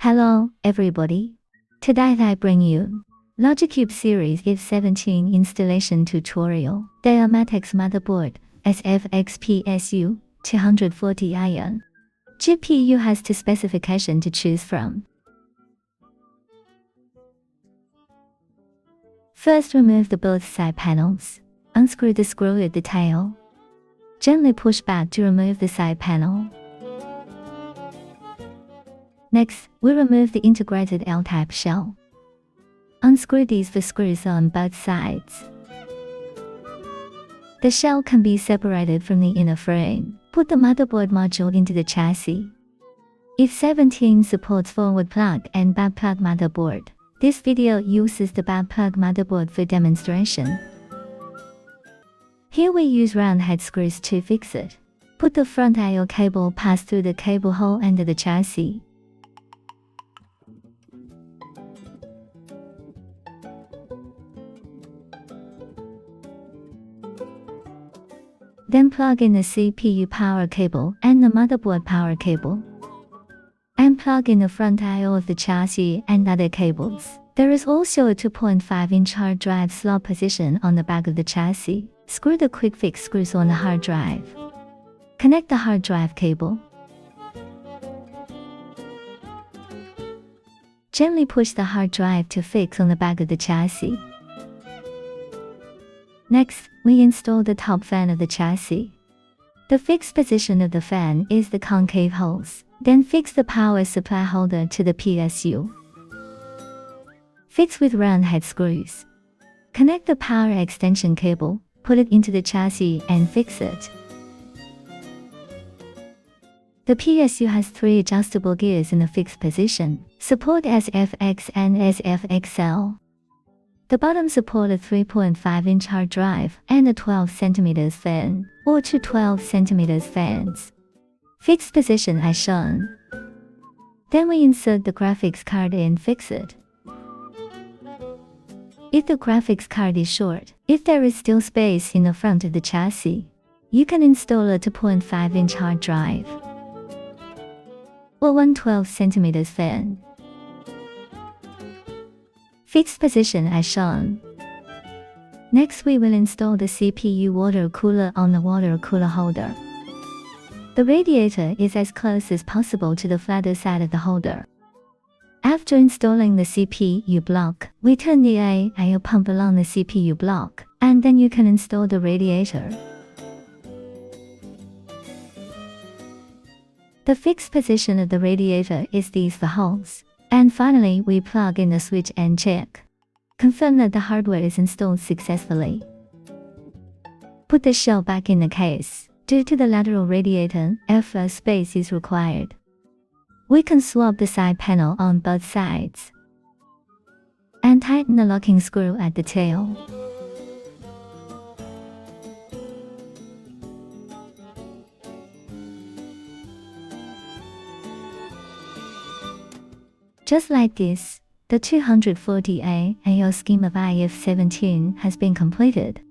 Hello, everybody. Today I bring you Logicube series iF17 installation tutorial. MATX motherboard, SFX PSU+336mm GPU has two specifications to choose from. First, remove the both side panels. Unscrew the screw at the tail. Gently push back to remove the side panel. Next, we remove the integrated L-type shell. Unscrew these for screws on both sides. The shell can be separated from the inner frame. Put the motherboard module into the chassis. iF17 supports forward plug and back plug motherboard. This video uses the back plug motherboard for demonstration. Here we use round head screws to fix it. Put the front I/O cable pass through the cable hole under the chassis. Then plug in the CPU power cable and the motherboard power cable. And plug in the front I/O of the chassis and other cables. There is also a 2.5-inch hard drive slot position on the back of the chassis. Screw the quick fix screws on the hard drive. Connect the hard drive cable. Gently push the hard drive to fix on the back of the chassis. Next, we install the top fan of the chassis. The fixed position of the fan is the concave holes. Then fix the power supply holder to the PSU. Fix with round head screws. Connect the power extension cable, put it into the chassis and fix it. The PSU has 3 adjustable gears in the fixed position. Support SFX and SFXL. The bottom support a 3.5-inch hard drive and a 12cm fan, or 2 12cm fans. Fixed position as shown. Then we insert the graphics card and fix it. If the graphics card is short, if there is still space in the front of the chassis, you can install a 2.5-inch hard drive or 1 12cm fan. Fixed position as shown. Next, we will install the CPU water cooler on the water cooler holder. The radiator is as close as possible to the flatter side of the holder. After installing the CPU block, we turn the I/O pump along the CPU block, and then you can install the radiator. The fixed position of the radiator is these the holes. And finally, we plug in the switch and check. Confirm that the hardware is installed successfully. Put the shell back in the case. Due to the lateral radiator, airflow space is required. We can swap the side panel on both sides. And tighten the locking screw at the tail. Just like this, the 240AIO scheme of iF17 has been completed.